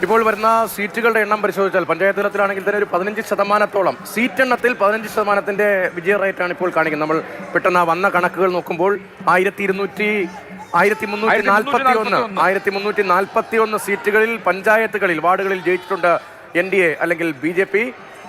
ഇപ്പോൾ വരുന്ന സീറ്റുകളുടെ എണ്ണം പരിശോധിച്ചാൽ പഞ്ചായത്ത് തലത്തിലാണെങ്കിൽ തന്നെ ഒരു 15%, സീറ്റ് എണ്ണത്തിൽ 15% വിജയ റേറ്റാണ് ഇപ്പോൾ കാണിക്കുന്നത്. നമ്മൾ പെട്ടെന്ന് വന്ന കണക്കുകൾ നോക്കുമ്പോൾ 1341 സീറ്റുകളിൽ പഞ്ചായത്തുകളിൽ വാർഡുകളിൽ ജയിച്ചിട്ടുണ്ട് NDA അല്ലെങ്കിൽ BJP.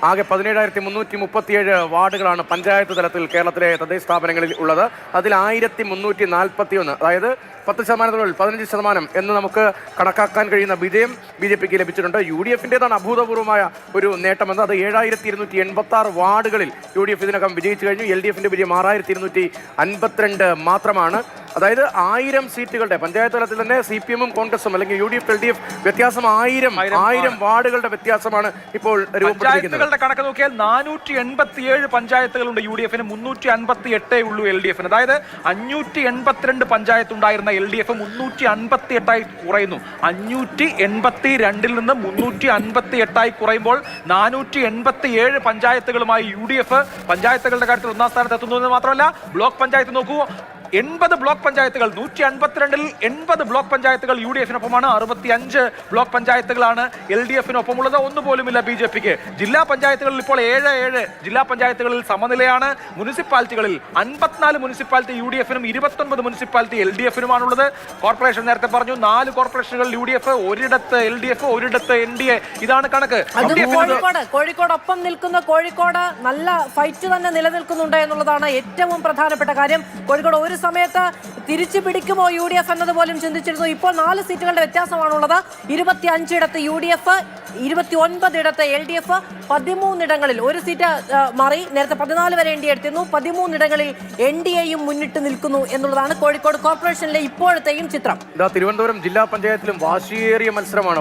ആകെ 17,337 വാർഡുകളാണ് പഞ്ചായത്ത് തലത്തിൽ കേരളത്തിലെ തദ്ദേശ സ്ഥാപനങ്ങളിൽ ഉള്ളത്. അതിൽ 1341, അതായത് 10%, 15% എന്ന് നമുക്ക് കണക്കാക്കാൻ കഴിയുന്ന വിജയം BJPക്ക് ലഭിച്ചിട്ടുണ്ട്. UDFിൻ്റെതാണ് അഭൂതപൂർവമായ ഒരു നേട്ടമെന്ന്. അത് 7,286 വാർഡുകളിൽ UDF ഇതിനകം വിജയിച്ചു കഴിഞ്ഞു. LDFിൻ്റെ വിജയം 6,252 മാത്രമാണ്. അതായത് 1000 സീറ്റുകളുടെ പഞ്ചായത്ത് തലത്തിൽ തന്നെ CPM-ഉം കോൺഗ്രസും അല്ലെങ്കിൽ UDF LDF വ്യത്യാസം 1000 വാർഡുകളുടെ വ്യത്യാസമാണ് ഇപ്പോൾ രൂപപ്പെട്ടിരിക്കുന്നത്. കണക്ക് നോക്കിയാൽ 487 പഞ്ചായത്തുകളുണ്ട് UDFന്, 358 ഉള്ളൂ LDFന്. അതായത് 582 പഞ്ചായത്ത് ഉണ്ടായിരുന്ന LDF 358 കുറയുന്നു. 582 നിന്ന് 358 കുറയുമ്പോൾ 487 പഞ്ചായത്തുകളുമായി UDF പഞ്ചായത്തുകളുടെ കാര്യത്തിൽ ഒന്നാം സ്ഥാനത്ത് എത്തുന്നു എന്ന് മാത്രമല്ല, ബ്ലോക്ക് പഞ്ചായത്ത് നോക്കൂ, 80 ബ്ലോക്ക് പഞ്ചായത്തുകൾ, 152-ൽ 80 ബ്ലോക്ക് പഞ്ചായത്തുകൾ UDFിനൊപ്പമാണ്. 65 ബ്ലോക്ക് പഞ്ചായത്തുകളാണ് LDFിനൊപ്പമുള്ളത്. ഒന്നുപോലുമില്ല BJPക്ക്. ജില്ലാ പഞ്ചായത്തുകളിൽ ഇപ്പോൾ 7 ജില്ലാ പഞ്ചായത്തുകളിൽ സമനിലയാണ്. മുനിസിപ്പാലിറ്റികളിൽ 54 മുനിസിപ്പാലിറ്റി UDFിനും 29 മുനിസിപ്പാലിറ്റി LDFിനുമാണുള്ളത്. കോർപ്പറേഷൻ നേരത്തെ പറഞ്ഞു, 4 കോർപ്പറേഷനുകൾ UDF, ഒരിടത്ത് LDF, ഒരിടത്ത് NDA. ഇതാണ് കണക്ക്. കോഴിക്കോടൊപ്പം നിൽക്കുന്ന കോഴിക്കോട് നല്ല ഫൈറ്റ് തന്നെ നിലനിൽക്കുന്നുണ്ട് എന്നുള്ളതാണ് ഏറ്റവും പ്രധാനപ്പെട്ട കാര്യം. കോഴിക്കോട് ഒരു സമയത്ത് തിരിച്ചു പിടിക്കുമോ UDF എന്നത് പോലും ചിന്തിച്ചിരുന്നു. ഇപ്പോൾ 4 സീറ്റുകളുടെ വ്യത്യാസമാണുള്ളത്. 25 ഇടത്ത് UDF, 29 ഇടത്ത് LDF, 13 ഇടങ്ങളിൽ ഒരു സീറ്റ് മാറി. നേരത്തെ 14 വരെ NDA എടുത്തിരുന്നു. 13 ഇടങ്ങളിൽ NDAയും മുന്നിട്ട് നിൽക്കുന്നു എന്നുള്ളതാണ് കോഴിക്കോട് കോർപ്പറേഷനിലെ ഇപ്പോഴത്തെയും ചിത്രം. തിരുവനന്തപുരം ജില്ലാ പഞ്ചായത്തിലും വാശിയേറിയ മത്സരമാണ്.